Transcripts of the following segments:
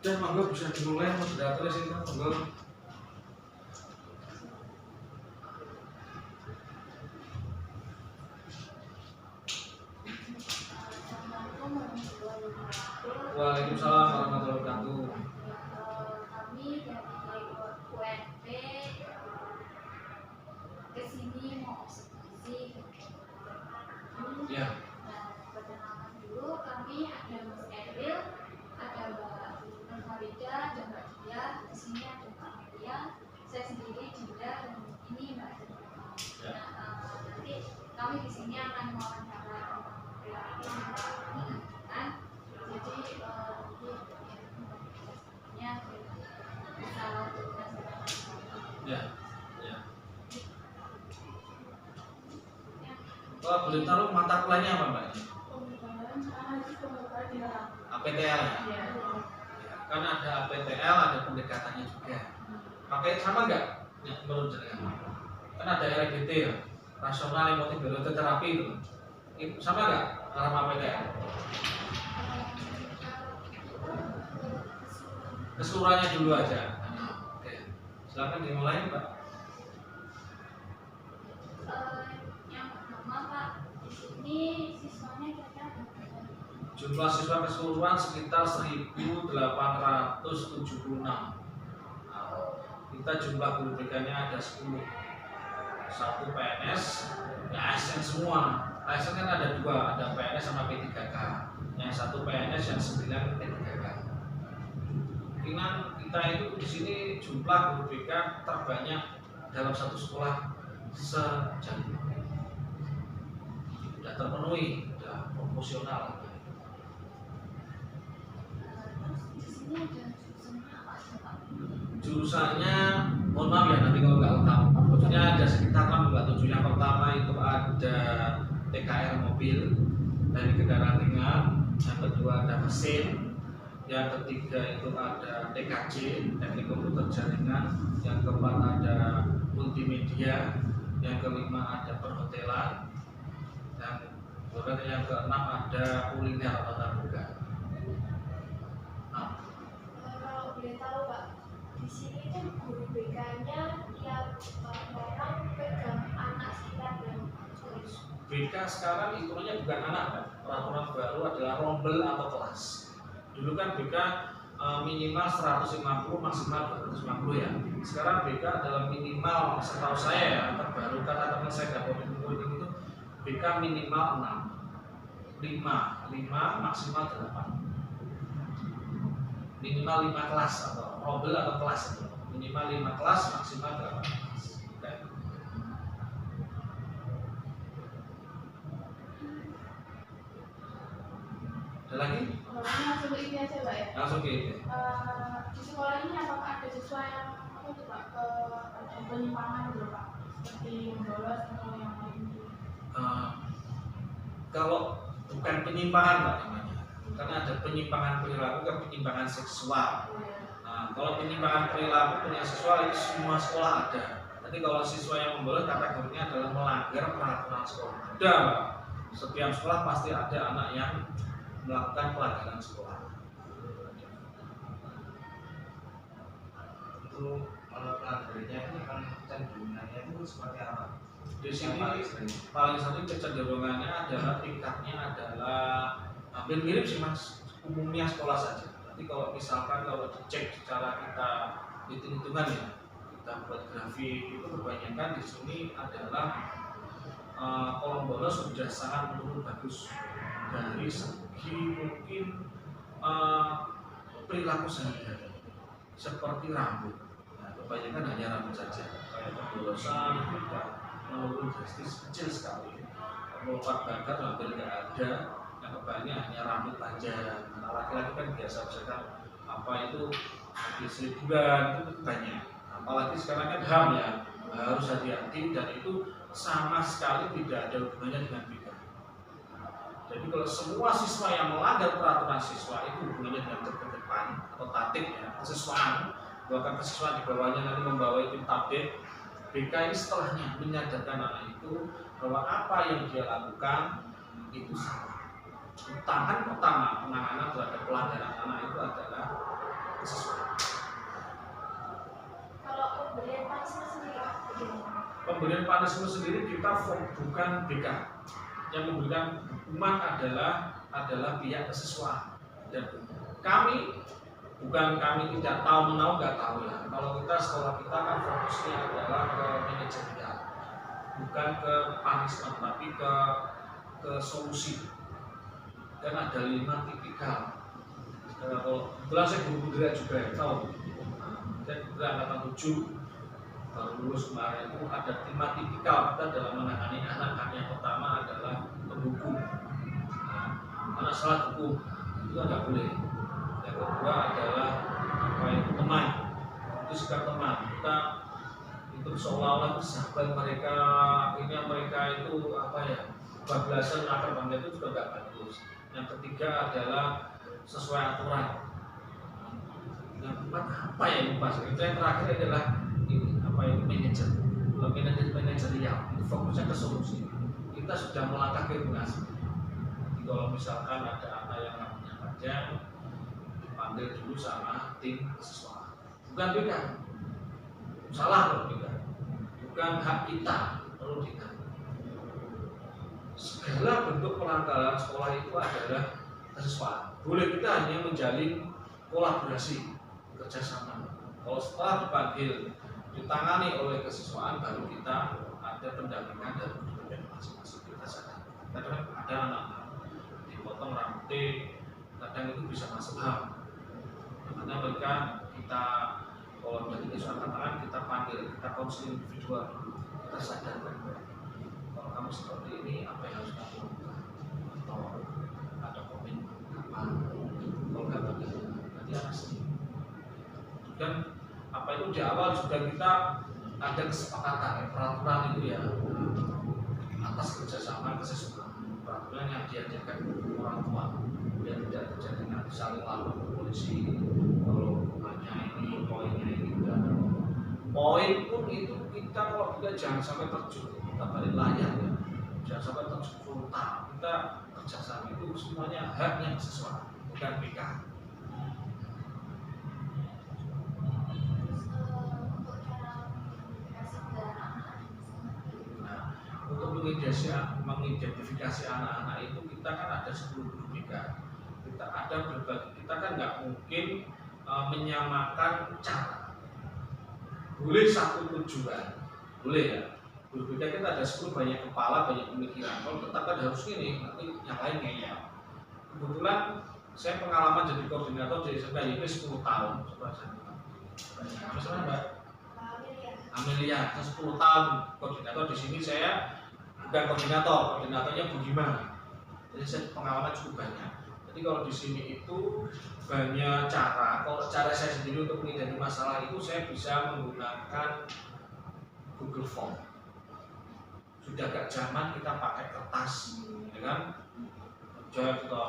Dan monggo bisa dimulai moderator sini monggo. Waalaikumsalam warahmatullahi wabarakatuh. Kami dari UNP kesini mau observasi. Ya. Nah, perkenalan dulu kami ada Mas Eril, ada Mbak Nurhawida, dan Mbak Dia. Di sini ada Mbak Melia, saya sendiri Dinda, dan ini Mbak Dinda. Ya. Nah, nanti kami di sini akan mewawancara tentang perilaku kan. Jadi bisa Ya. Kalau boleh tahu mata kuliahnya apa Mbak? APTL ya? Kan ada APTL, ada pendekatannya juga. Pakai sama nggak? Ya, menurut jenengan. Kan ada RGT ya, rasional emotif terapi itu. Sama nggak sama APTL? Keseluruhannya dulu aja. Oke. Silakan dimulai Mbak. Yang pertama Pak, di sini siswanya kira-kira Jumlah siswa keseluruhan sekitar 1.876. Kita jumlah guru BK-nya ada 10. Satu PNS, ya ASN semua. ASN kan ada dua, ada PNS sama P3K. Yang satu PNS, yang 9 P3K. Kemungkinan kita itu di sini jumlah guru BK terbanyak dalam satu sekolah se-Jambi. Sudah terpenuhi, sudah proporsional. Jurusannya, mohon maaf ya nanti kalau nggak tahu. Maksudnya ada sekitar 6 yang pertama itu ada TKR mobil dari kendaraan ringan, yang kedua ada mesin, yang ketiga itu ada TKJ teknik komputer jaringan, yang keempat ada multimedia, yang kelima ada perhotelan, dan kemudian yang keenam ada kuliner atau terbuka. Kalau boleh tahu Pak, di sini kan guru BK-nya tiap orang pegang anak sekitar berapa? BK sekarang hitungannya bukan anak kan? Peraturan baru adalah rombel atau kelas. Dulu kan BK minimal 150 maksimal 250 ya. Sekarang BK adalah minimal, setahu saya ya, terbaru karena teman saya dapat info itu BK minimal 6, 5 maksimal 8. Minimal 5 kelas atau rombel atau kelas itu. Minimal 5 kelas maksimal 8 kelas. Oke. Ada lagi? Langsung ke ini aja Pak ya. Langsung ke ini. Di sekolah ini apakah ada siswa yang apa tuh Pak ada penyimpangan gitu Pak, seperti membolos atau yang lain? Kalau bukan penyimpangan Pak namanya, karena ada penyimpangan perilaku kan penyimpangan seksual. Nah, kalau penyimpangan perilaku penyimpangan seksual itu semua sekolah ada. Tapi kalau siswa yang membolos kategorinya adalah melanggar peraturan sekolah. Ada Pak. Setiap sekolah pasti ada anak yang melakukan pelanggaran sekolah. Itu kalau pelanggarannya itu kan kecenderungannya itu seperti apa? Di sini paling sering kecenderungannya adalah tingkatnya adalah hampir mirip sih Mas, umumnya sekolah saja. Nanti kalau misalkan kalau dicek secara kita hitung-hitungan ya, kita buat grafik itu kebanyakan di sini adalah kolom bolos sudah sangat menurun bagus dari segi mungkin perilaku sehari-hari seperti rambut. Nah, kebanyakan hanya rambut saja. Kayak kebolosan tidak menurun drastis, kecil sekali. Lompat bakat hampir tidak ada. Yang kebanyakan hanya rambut panjang. Nah, laki-laki kan biasa misalkan apa itu habis liburan itu banyak. Apalagi sekarang kan HAM ya, harus hati-hati dan itu sama sekali tidak ada hubungannya dengan BK. Jadi kalau semua siswa yang melanggar peraturan siswa itu hubungannya dengan depan atau tatib ya, kesiswaan, bahkan kesiswaan di bawahnya nanti membawa itu tabib. BK ini setelahnya menyadarkan anak itu bahwa apa yang dia lakukan itu salah. Tahan pertama penanganan terhadap pelanggaran anak itu adalah kesesuaian. Kalau pemberian punishment sendiri bagaimana? Pemberian punishment sendiri kita bukan BK. Yang memberikan hukuman adalah pihak kesiswaan. Dan kami tidak tahu menahu, nggak tahu ya. Kalau kita sekolah kita kan fokusnya adalah ke manajerial, bukan ke punishment, tapi ke solusi. Dan ada 5 tipikal. Kalau kebetulan saya guru budaya juga ya, tahu. Saya juga angkatan 7 baru lulus kemarin itu ada 5 tipikal kita dalam menangani anak. Yang pertama adalah penghukum. Anak salah hukum itu nggak boleh. Yang kedua adalah teman. Itu sikap teman. Kita itu seolah-olah sahabat mereka itu bablasan akar bangga itu juga nggak bagus. Yang ketiga adalah sesuai aturan. Yang keempat apa yang pas? Yang terakhir adalah manajerial. Fokusnya ke solusi. Kita sudah melangkah ke edukasi. Kalau misalkan ada anak yang namanya pajak, dipanggil dulu sama tim kesiswaan. Bukan beda. Salah kalau beda. Bukan hak kita perlu diingat. Segala bentuk pelanggaran sekolah itu adalah kesiswaan. Boleh kita hanya menjalin kolaborasi, kerjasama. Kalau setelah dipanggil, ditangani oleh kesiswaan, baru kita ada pendampingan dan pendidikan masing-masing. Kita sadar. Kadang ada anak dipotong rambutnya, kadang itu bisa masuk HAM. Karena mereka kita kalau dari kesiswaan tangan kita panggil, kita konseling individual, kita sadarkan. Kalau kamu seperti ini, apa yang harus kamu lakukan? Atau ada komen apa? Kalau nggak bagaimana? Nanti akan sedih. Dan apa itu di awal juga kita ada kesepakatan peraturan itu ya atas kerjasama kesiswaan, peraturan yang diajarkan orang tua biar tidak terjadi nanti saling lapor ke polisi kalau hukumannya ini, poinnya ini enggak. Poin pun itu kita kalau kita jangan sampai terjun, kita balik layar ya, jangan sampai terjun frontal. Kita kerjasama itu semuanya haknya kesiswaan, bukan BK. Untuk mengidentifikasi anak-anak itu kita kan ada 10 guru BK. Kita kan nggak mungkin menyamakan cara. Boleh satu tujuan, boleh ya. Guru BK kita ada 10 banyak kepala, banyak pemikiran. Kalau tetap kan harus ini, nanti yang lain ngeyel. Kebetulan saya pengalaman jadi koordinator di SMK YP 10 tahun. Coba saya misalnya Mbak Amelia, 10 tahun koordinator di sini. Saya bukan koordinatornya Budiman. Jadi saya pengalaman cukup banyak. Jadi kalau di sini itu banyak cara. Kalau cara saya sendiri untuk menghindari masalah itu saya bisa menggunakan Google Form. Sudah gak zaman kita pakai kertas, ya kan? Coba kita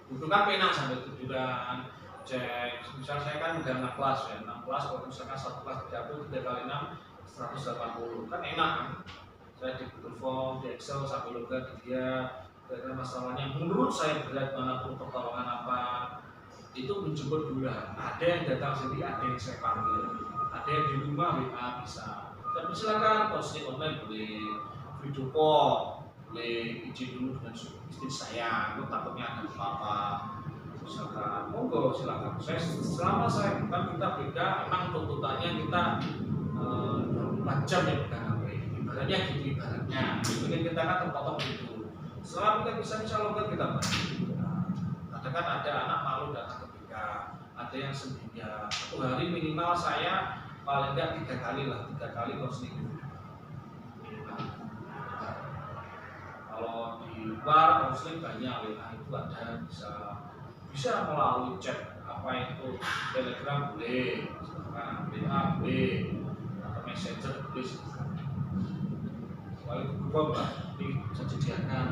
butuhkan pena sampai tujuan. Cek, misal saya kan udah 6 kelas ya, 6 kelas kalau misalkan 1 kelas 30, 3 kali 6 180 kan enak kan. Saya di Google Form, di Excel sampai logat di dia karena masalahnya menurut saya berat mana perlu pertolongan apa itu menjemput dulu. Ada yang datang sendiri, ada yang saya panggil, ada yang di rumah WA bisa. Tapi silakan konseling online boleh, video call boleh, izin dulu dengan istri saya, aku takutnya ada apa-apa. Misalkan, monggo silakan. Saya selama saya bukan kita beda, emang tuntutannya kita 24 jam ya bukan HP. Ibaratnya gitu ibaratnya. Mungkin kita kan terpotong gitu. Selama kita bisa logat kita bantu. Kadang kan ada anak malu datang ke BK, ada yang sendirian. 1 hari minimal saya paling enggak 3 kali konseling. Kalau di luar konseling banyak, WA itu ada bisa melalui chat apa itu Telegram boleh, WA boleh, atau Messenger boleh. Kalau Google Mbak bisa sediakan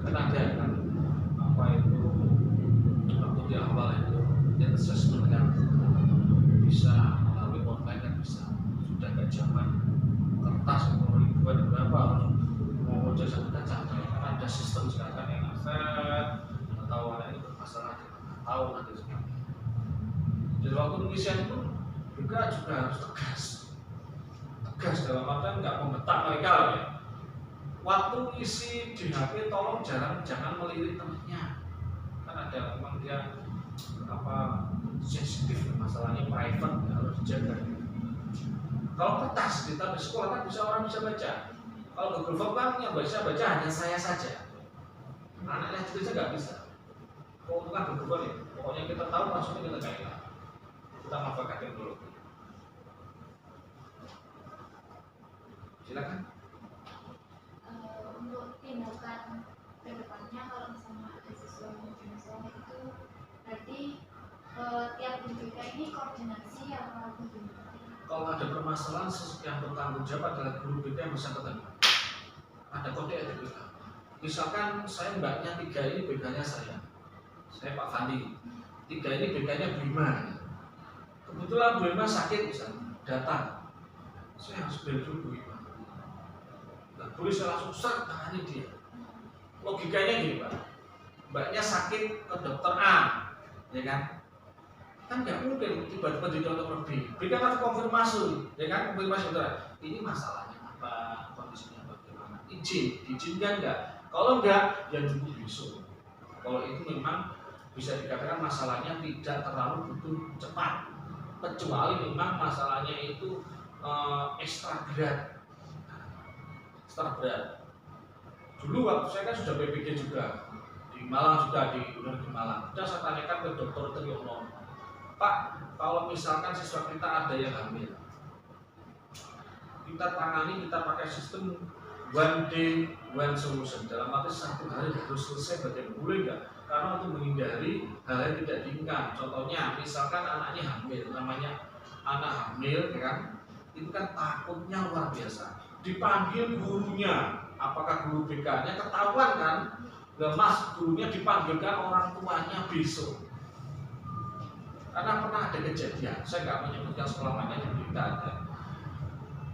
kan ada kan apa itu waktu di awal itu dan assessment kan bisa melalui online kan bisa. Sudah gak zaman kertas atau ribuan berapa mau jasa kita capek karena ada sistem sekarang yang set atau anak itu bermasalah tahu nanti sekarang. Jadi waktu pengisian pun juga harus tegas dalam artian nggak membetak mereka loh ya. Waktu isi di HP tolong jangan melirik temannya, kan ada memang dia sensitif masalahnya, private harus dijaga. Kalau kertas ditaruh di sekolah kan orang bisa baca. Kalau Google Form kan yang bisa baca hanya saya saja, anaknya juga nggak bisa. Keuntungan Google Form ya, pokoknya kita tahu maksudnya kita kayak kita manfaatkan dulu. Silakan. Untuk tindakan ke depannya kalau misalnya ada siswa yang masalah itu berarti tiap BPK ini koordinasi apa gimana? Kalau ada permasalahan yang bertanggung jawab adalah guru BK yang bersangkutan. Ada kode etik. Misalkan saya mbaknya 3 ini BK-nya saya Pak Fandi. 3 ini BK-nya Bu Ima. Kebetulan Bu Ima sakit misalnya, datang. Saya harus beli dulu Bu Ima. Nggak boleh saya langsung tangani dia. Logikanya gini Pak, mbaknya sakit ke dokter A, ya kan? Kan nggak mungkin tiba-tiba di dokter B. B kan harus konfirmasi, ya kan? Konfirmasi dokter. Ini masalahnya apa? Kondisinya bagaimana? Diizinkan nggak? Kalau nggak, ya nunggu besok. Kalau itu memang bisa dikatakan masalahnya tidak terlalu butuh cepat, kecuali memang masalahnya itu ekstra berat. Dulu waktu saya kan sudah PPG juga di Malang, juga di Universitas Malang. Sudah saya tanyakan ke Dr. Triyono, Pak, kalau misalkan siswa kita ada yang hamil, kita tangani, kita pakai sistem one day one solution. Dalam arti 1 hari harus selesai, bagaimana boleh nggak? Karena untuk menghindari hal yang tidak diinginkan. Contohnya, misalkan anaknya hamil, namanya anak hamil, ya kan? Itu kan takutnya luar biasa. Dipanggil gurunya, apakah guru BK-nya ketahuan kan? Mas, gurunya dipanggilkan orang tuanya besok. Karena pernah ada kejadian, saya nggak menyebutkan sekolah mana yang kita ada.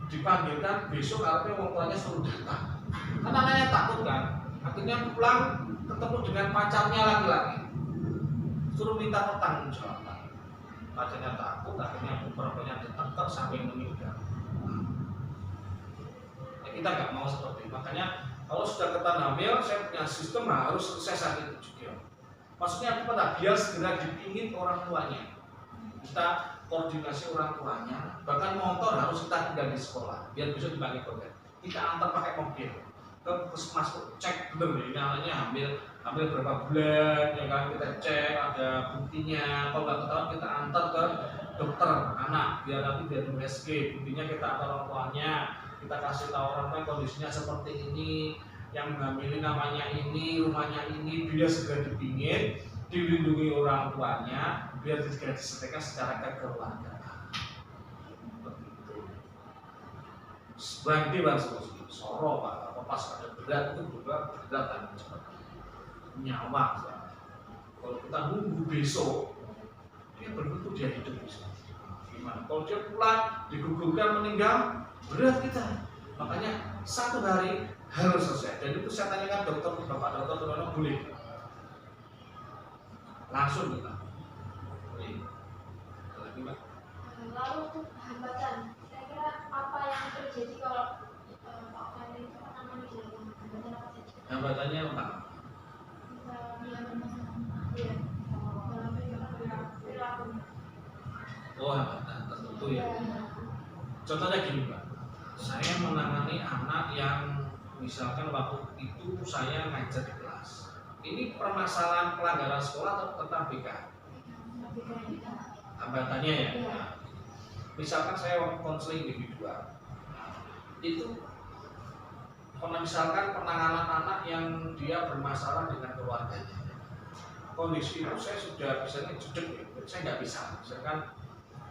Dipanggilkan besok, artinya orang tuanya suruh datang. Kan anaknya takut kan? Akhirnya pulang ketemu dengan pacarnya laki-laki. Suruh minta pertanggungjawaban. Pacarnya takut, akhirnya perempuannya ditangkap sampai meninggal. Kita nggak mau seperti itu. Makanya kalau sudah ketan hamil, saya punya sistem harus selesai saat itu juga. Maksudnya apa? Biar segera dipingin orang tuanya. Kita koordinasi orang tuanya, bahkan motor harus kita tinggal di sekolah, biar bisa dipakai program. Kita antar pakai mobil ke puskesmas, cek bener ini anaknya hamil berapa bulan, ya kan? Kita cek ada buktinya. Kalau nggak ketahuan kita antar ke dokter anak, biar nanti biar USG, buktinya kita antar orang tuanya. Kita kasih tahu orang tua kondisinya seperti ini, yang menghamili namanya ini, rumahnya ini, biar segera dipingin, dilindungi orang tuanya, biar segera diselesaikan secara kekeluargaan. Begitu. Berhenti bang soro pak, apa pas ada berat itu juga berat dan cepat nyawa. Kalau kita nunggu besok, dia belum tentu dia hidup besok. Gimana? Kalau dia pulang digugurkan meninggal, berat kita. Makanya 1 hari harus selesai. Dan itu saya tanyakan Bapak Dokter Turono boleh langsung kita boleh. Lagi Pak. Lalu untuk hambatan, kira-kira apa yang terjadi kalau Pak Fandi itu menangani di dalam hambatan apa saja? Hambatannya apa? Iya, dalam perilaku. Oh hambatan tertentu ya. Contohnya gini Pak, saya menangani anak yang misalkan waktu itu saya ngajar di kelas. Ini permasalahan pelanggaran sekolah atau tentang BK? Hambatannya ya. Nah, misalkan saya waktu konseling individual, itu misalkan penanganan anak yang dia bermasalah dengan keluarganya. Kondisi itu saya sudah misalnya jedek, saya nggak bisa. Misalkan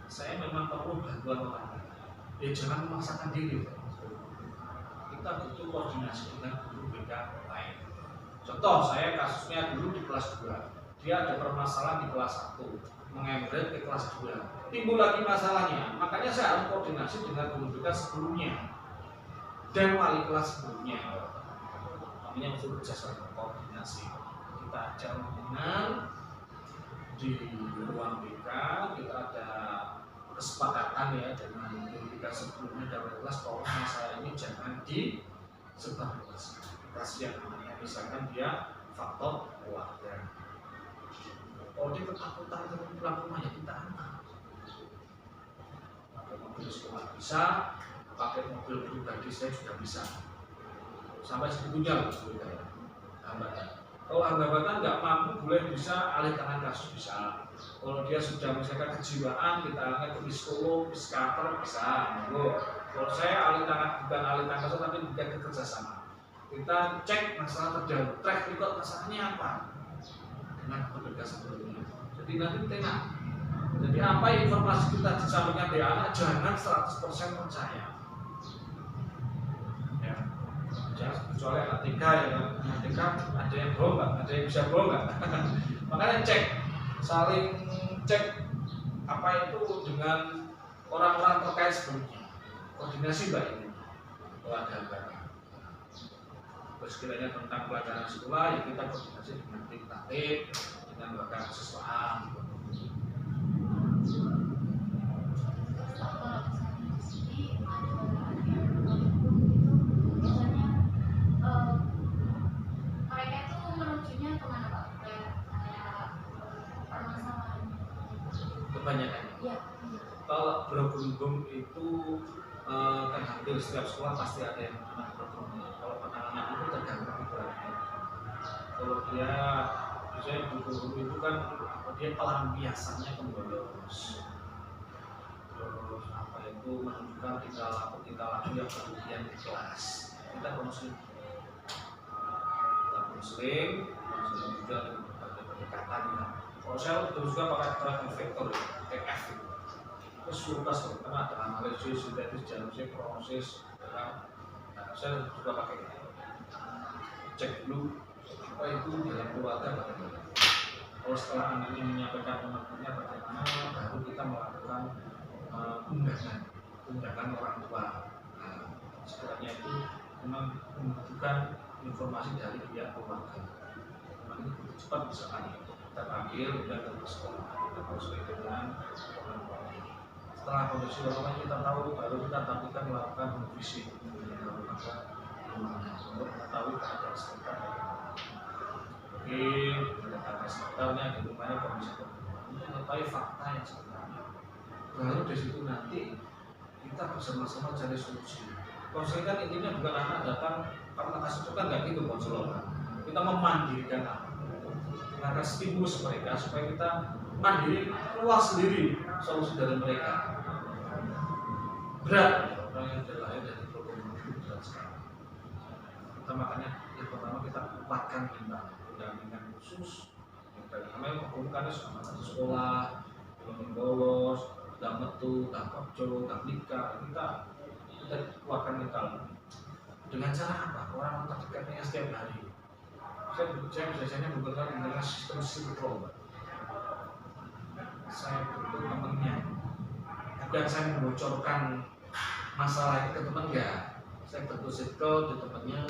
saya memang perlu bantuan orang. Ya jangan memaksakan diri. Kita butuh koordinasi dengan guru BK lain. Contoh saya kasusnya dulu di kelas 2, dia ada permasalahan di kelas 1, mengembedded ke kelas 2, timbul lagi masalahnya, makanya saya harus koordinasi dengan guru BK sebelumnya dan wali kelas sebelumnya. Namanya unsur jasa koordinasi. Kita ajar dengan di ruang BK, kita ada kesepakatan ya dengan kita sebelumnya dalam kelas bahwa masalah ini jangan disebarluaskan. Kasihan namanya, misalkan dia faktor keluarga. Kalau dia ketakutan dengan pulang rumah ya kita aman. Pakai mobil sekolah bisa, pakai mobil pribadi saya juga bisa. Sampai segitunya loh sebenarnya. Hambatan. Kalau hambatan nggak mampu boleh bisa alih tangan kasus bisa. Kalau dia sudah misalkan kejiwaan kita angkat ke psikolog, psikiater bisa. Kalau saya alih tangan bukan alih tangan kasus tapi bukan kerjasama. Kita cek masalah terdahulu, track record masalahnya apa dengan petugas sebelumnya. Jadi nanti tenang. Jadi apa informasi kita disampaikan di anak jangan 100% percaya. Ya, jangan kecuali anak TK ya, anak TK ada yang bohong nggak, ada yang bisa bohong nggak. Makanya cek, saling cek apa itu dengan orang-orang terkait sebelumnya. Koordinasi baik ini, keluarga. Terus kiranya tentang pelajaran sekolah ya kita koordinasi dengan tim tatib, dengan lembaga kesiswaan. Kalau misalnya di sini ada yang itu biasanya mereka itu menujunya kemana Pak? Kayak permasalahan. Kebanyakan. Iya. Kalau berhubung itu kan hampir setiap sekolah pasti ada yang namanya berhubung. Kalau penanganan itu tergantung ibaratnya. Kalau dia misalnya berhubung itu kan dia pelampiasannya ke bolos. Terus apa itu menunjukkan tingkah laku yang berlebihan di kelas. Kita konseling juga dengan berbagai pendekatan ya. Kalau saya juga pakai tracking vektor ya, TF itu. Terus tuntas karena ada analisis, sintetis, diagnosis, prognosis. Nah, saya juga pakai itu. Cek dulu apa itu dalam keluarga bagaimana. Kalau setelah anak ini menyampaikan teman-temannya bagaimana, baru kita melakukan undangan orang tua. Nah, sebenarnya itu memang membutuhkan informasi dari pihak keluarga. Memang ini cukup cepat misalkan kita panggil dan ke sekolah, kita konseling dengan orang tua. Setelah kondisi orang kita tahu, baru kita tampilkan melakukan revisi dengan lembaga untuk mengetahui keadaan sekitar. Mungkin keadaan sekitarnya di rumahnya kondisi untuk mengetahui fakta yang sebenarnya. Baru dari situ nanti kita bersama-sama cari solusi. Konseling kan intinya bukan anak datang karena kasus itu kan nggak gitu konselor. Kita memandirikan anak, karena stimulus mereka supaya kita mandiri keluar sendiri solusi dari mereka. Berat ya, orang yang terlahir dari program berat sekali. Kita makanya yang pertama kita kuatkan pendampingan khusus. Namanya pembukaannya sama di sekolah, belum bolos, tidak metu, tidak kerja, tidak nikah. Kita kuatkan mental. Dengan cara apa? Orang terdekatnya setiap hari. Saya biasanya menggunakan sistem sinkron. Saya bentuk temannya. Bukan saya membocorkan masalah itu ke teman ya. Saya bentuk circle di temannya.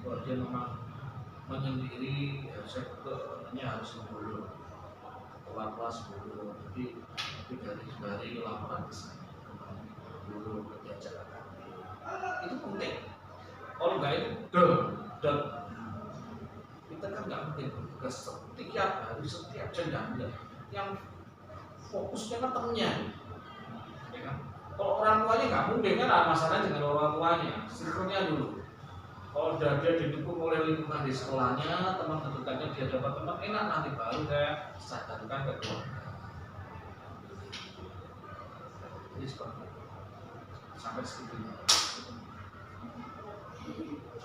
Kalau dia memang menyendiri, ya saya bentuk temannya harus dulu. Kelas dulu. Jadi 3 hari laporan ke saya. Dulu diajak itu penting. Kalau nggak itu, kita kan nggak mungkin bertugas setiap hari, setiap jam yang fokusnya kan temennya, ya kan? Kalau orang tuanya nggak mungkin kan ada masalahnya dengan orang tuanya, circle-nya dulu. Kalau dia didukung oleh lingkungan di sekolahnya, teman terdekatnya dia dapat teman enak, nanti baru saya sadarkan ke keluarga. Jadi seperti itu. Sampai segitunya.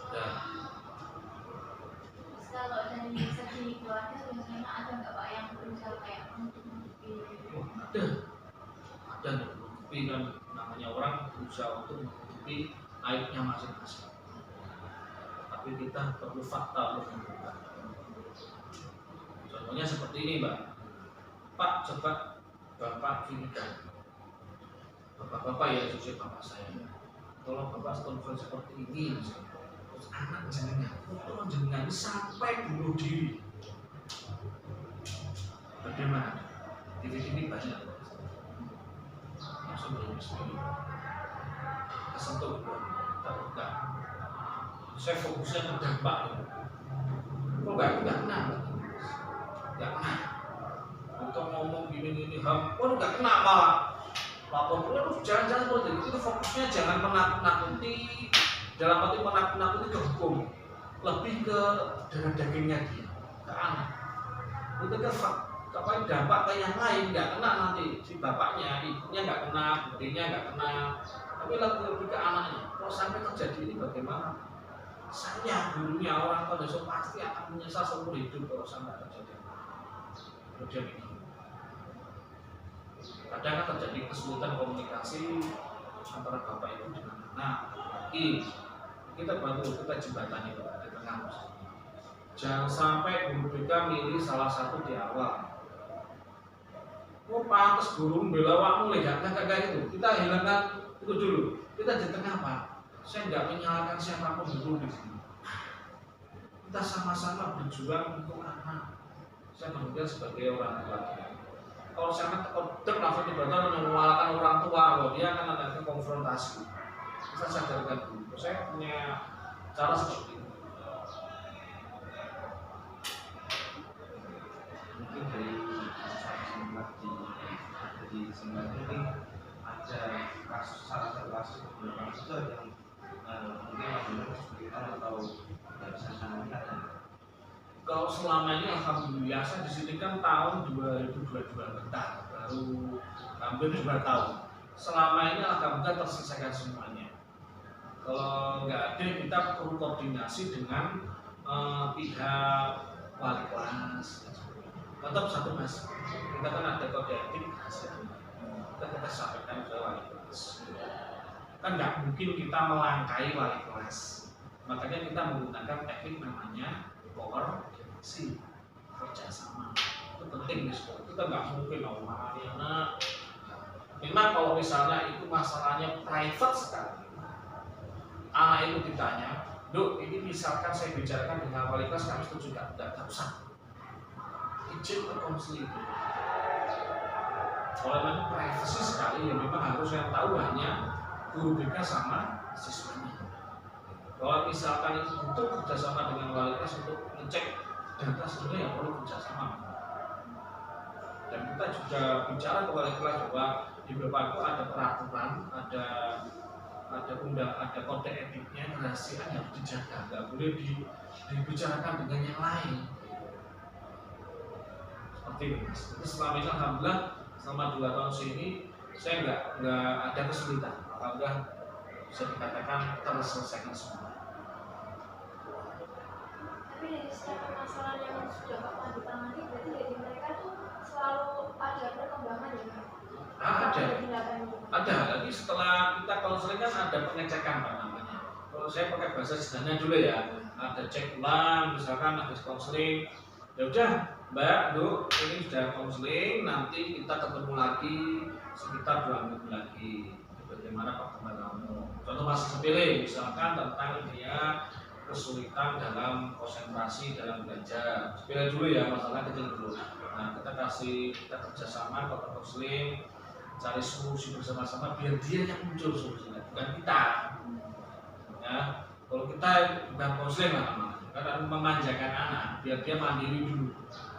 Ya. Kalau dari segi keluarga biasanya ada nggak Pak yang berusaha kayak menutupi? Ada menutupi kan, namanya orang berusaha untuk menutupi aibnya masing-masing. Tapi kita perlu fakta untuk membuka. Contohnya seperti ini Mbak. Pak, coba Bapak pilihkan. Bapak-bapak ya, khususnya bapak saya. Kalau bapak konflik seperti ini, misalnya, terus anak jenengan sampai bunuh diri. Bagaimana? Di sini banyak. langsung bismillah kesentuh kita buka. Saya fokusnya ke dampak kok nggak kena untuk ngomong gini hampir nggak kena malah lapor jangan seperti itu fokusnya jangan menakut-nakuti dalam arti menakut-nakuti ke hukum, lebih ke darah dagingnya dia ke anak itu kan dampak ke yang lain nggak kena nanti si bapaknya ibunya nggak kena budenya nggak kena tapi lebih ke anaknya. Kalau sampai terjadi ini bagaimana? Saya gurunya orang tua besok pasti akan menyesal seumur hidup kalau sampai terjadi. Kadang kan terjadi kesulitan komunikasi antara bapak ibu dengan anak. Kita bantu kita jembatani di tengah. Jangan sampai guru BK milih salah satu di awal. Pantas guru bela wakmu lihat kayak itu. Kita hilangkan itu dulu. Kita di tengah Pak. Saya nggak menyalahkan siapapun guru di sini. Kita sama-sama berjuang untuk anak. Saya kemudian sebagai orang tua. Kalau saya terkodek langsung tiba-tiba menyalahkan orang tua, bahwa dia akan ada konfrontasi. Kita sadarkan dulu. Saya punya cara seperti itu. Mungkin dari di sebenarnya ini ada kasus salah satu kasus beberapa kasus yang mungkin kita atau tidak bisa sangat ada. Kalau selama ini alhamdulillah saya di sini kan tahun 2022 bentar, baru hampir 2 tahun. Selama ini alhamdulillah terselesaikan semuanya. Kalau nggak ada kita perlu koordinasi dengan pihak wali kelas. Tetap satu mas, kita kan ada kode etik kita sampaikan ke wali kelas. Kan nggak mungkin kita melangkai wali kelas. Makanya kita menggunakan teknik namanya koordinasi kerjasama. Itu penting di sekolah. Kita nggak mungkin anak. Memang kalau misalnya itu masalahnya private sekali, anak itu ditanya, Dok, ini misalkan saya bicarakan dengan wali kelas, kami setuju nggak usah. Izin ke konseling. Kalau memang privasi sekali, ya memang harus yang tahu hanya guru BK sama siswanya. Kalau misalkan itu butuh kerjasama dengan wali kelas untuk ngecek data sebenarnya yang perlu kerjasama. Dan kita juga bicara ke wali kelas bahwa di beberapa itu ada peraturan, ada kode etiknya, kerahasiaan yang dijaga, nggak boleh dibicarakan dengan yang lain. Seperti itu. Jadi selama ini alhamdulillah selama 2 tahun sini saya nggak ada kesulitan. Alhamdulillah bisa dikatakan terselesaikan semua. Tapi dari setiap permasalahan yang sudah Bapak ditangani, berarti dari mereka tuh selalu ada perkembangan ya Pak? Ada. Lagi setelah kita konseling kan ada pengecekan Pak namanya. Kalau saya pakai bahasa sederhana dulu ya, ada cek ulang, misalkan habis konseling, ya udah Mbak, Duk, ini sudah konseling, nanti kita ketemu lagi sekitar 2 minggu lagi. Bagaimana perkembangan kamu? Contoh masih sepele, misalkan tentang dia kesulitan dalam konsentrasi dalam belajar. Sepele dulu ya, masalah kecil dulu. Nah, kita kerjasama, kita konseling, cari solusi bersama-sama biar dia yang muncul solusinya, bukan kita. Ya, kalau kita bukan konseling lah, karena memanjakan anak, biar dia mandiri dulu.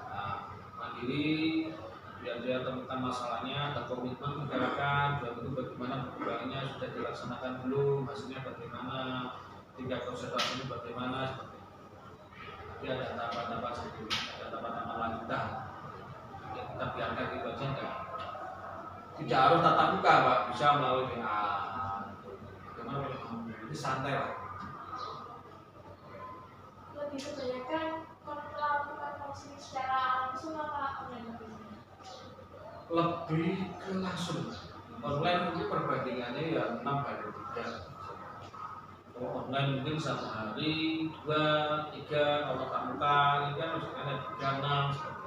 Nah, mandiri, biar dia temukan masalahnya, ada komitmen mengerjakan, dan itu bagaimana berkembangnya sudah dilaksanakan belum, hasilnya bagaimana, tingkat konsentrasinya bagaimana, seperti itu. Tapi ada tahapan-tahapan seperti itu, ada tahapan-tahapan lanjutan. Ya, kita biarkan itu aja enggak. Tidak harus tatap muka Pak, bisa melalui WA. Bagaimana ini santai lah. Lebih kebanyakan melakukan konseling secara langsung apa online? Lebih ke langsung. Online mungkin perbandingannya ya 6/3. Kalau online mungkin 1 hari, 2, 3, kalau tatap muka ini kan maksudnya 3, 6 seperti itu.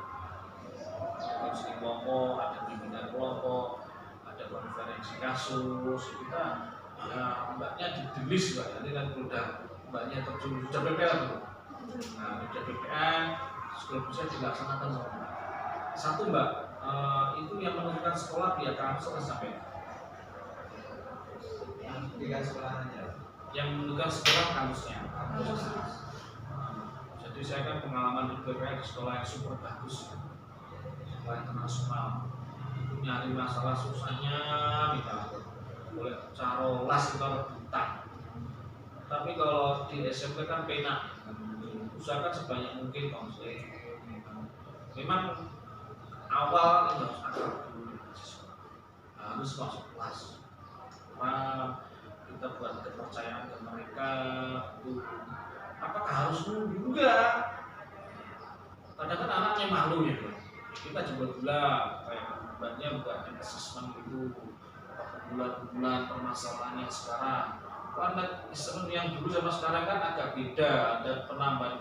Konseling kelompok, ada bimbingan kelompok, ada konferensi kasus, kita ya mbaknya di list Mbak, nanti kan udah mbaknya terjun sudah PPL dulu. Nah, sudah PPL sudah bisa dilaksanakan semua. Satu Mbak, itu yang menentukan sekolah pihak kampus sampai. pendidikan sekolahannya. Yang menentukan sekolah kampusnya. Jadi saya kan pengalaman di BPN di sekolah yang super bagus, sekolah internasional. Nyari masalah susahnya kita boleh carolas kita rebutan. Tapi kalau di SMP kan penak, usahakan sebanyak mungkin konseling. Memang awal ini harus akrab dulu, harus masuk kelas. Kita buat kepercayaan ke mereka. Apakah harus nunggu? Enggak. Kadang kan anaknya malu ya. Kita coba gula kayak banyak buat assessment gitu. Bulan-bulan permasalahannya sekarang. Karena sistem yang dulu sama sekarang kan agak beda, ada penambahan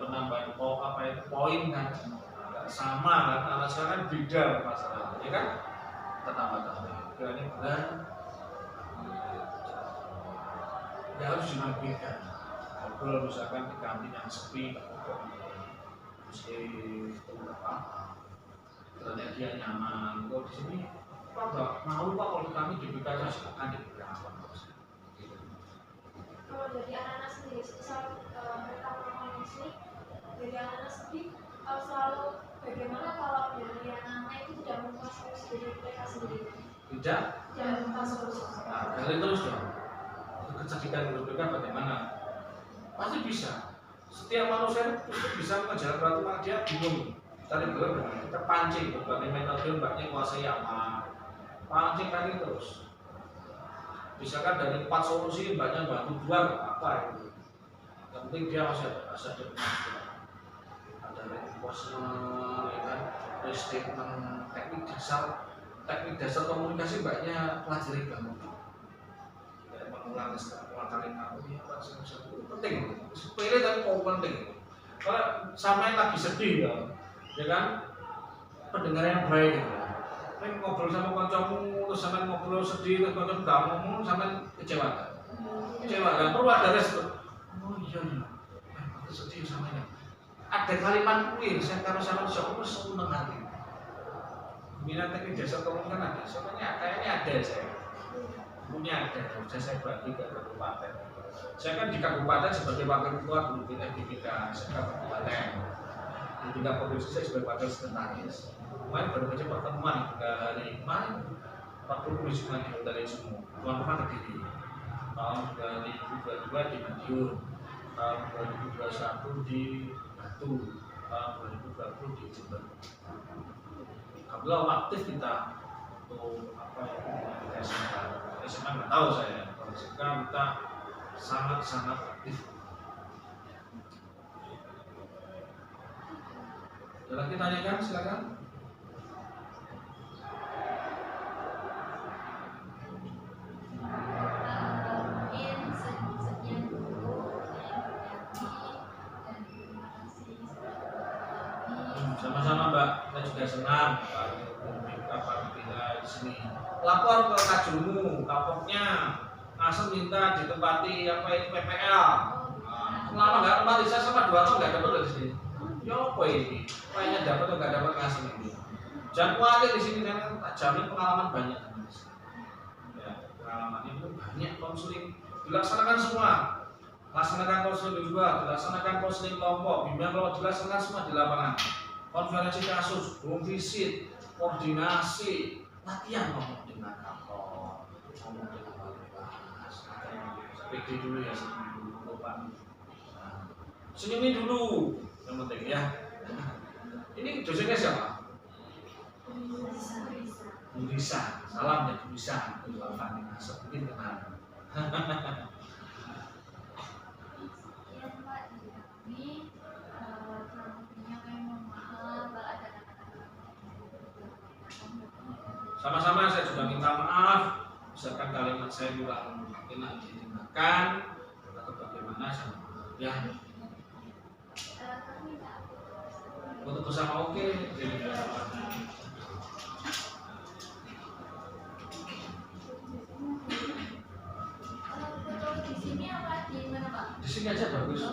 poin kan, agak sama kan, karena sekarang beda masalahnya, ya kan? Kita tambah-tambah, ini bulan, ya harus dinampilkan. Kalau misalkan di kantin yang sepi, mesti tidak apa-apa, ternyata dia nyaman. Kalau di sini, Pak nggak mau Pak kalau kami diberikan silakan diberikan apa? Kalau dari anak-anak sendiri, misal mereka melakukan musik, dari anak-anak sendiri selalu bagaimana kalau dari anak-anak itu tidak menguasai sendiri mereka sendiri? Tidak menguasai. Nah, dari terus dong. Kecerdikan berbeda bagaimana? Pasti bisa. Setiap manusia itu bisa mengejar suatu, maka dia bingung. Tadi bagaimana? Kita pancing berbagai metode mbaknya menguasai apa? Pancing tadi terus. Misalkan dari 4 solusi banyak bantu 2 apa itu. Yang penting dia masih ada kemampuan. Ada reinforcement, ya kan, restatement, teknik dasar komunikasi banyak pelajari kamu. Kayak mengulang kalimat itu penting. Sepele tapi penting. Kalau sama yang lagi sedih ya kan, pendengar yang baik gitu. Ngobrol sama kancamu, terus sampai ngobrol sedih, terus kancamu gak ngomong, sampai kecewa kan? Perlu ada respon. Oh iya nih, aku sedih sama ini. Ada kalimat kuil, saya karena sama siapa seneng hati. Minat teknik dasar komunikasi ada, soalnya kayaknya ada saya. Punya ada, sudah saya bagi ke kabupaten. Saya kan di kabupaten sebagai wakil ketua guru BPK, saya kabupaten. Di tingkat provinsi saya sebagai wakil sekretaris. Kemarin baru saja pertemuan 3 hari kemarin 40 kunjungan di dari semua tuan rumah Kediri. Tahun 2022 di Madiun, tahun 2021 di Batu, tahun 2020 di Jember. Alhamdulillah aktif kita untuk apa ya, SMA nggak tahu saya, kalau sekarang kita sangat aktif. Ada lagi tanyakan, silakan. Sama-sama Mbak, kita juga senang Pak kita di sini. Lapor ke Kajunmu, kapoknya langsung minta ditempati apa itu PPL. Lama nggak tempati, saya sama 2 tahun nggak dapat dari sini. Ya apa ini? Kayaknya dapat atau nggak dapat ngasih ini. Jangan khawatir di sini karena tak jamin pengalaman banyak. Ya, pengalaman itu banyak konseling dilaksanakan semua. Laksanakan konseling juga, dilaksanakan konseling kelompok, bimbingan kelompok dilaksanakan semua di lapangan. Konferensi kasus, home visit, koordinasi, latihan ngomong dengan kapol, ngomong dengan wali kelas, PD dulu ya, senyum dulu Pak. Senyumin dulu, yang penting ya. Ini dosennya siapa? Burisa, salam ya Burisa, Pak Fani Nasr, mungkin kenal. Sama-sama saya juga minta maaf, misalkan kalimat saya kurang enak didengarkan atau bagaimana ya. Untuk bersama oke, Di sini apa di mana Pak? Di sini aja bagus.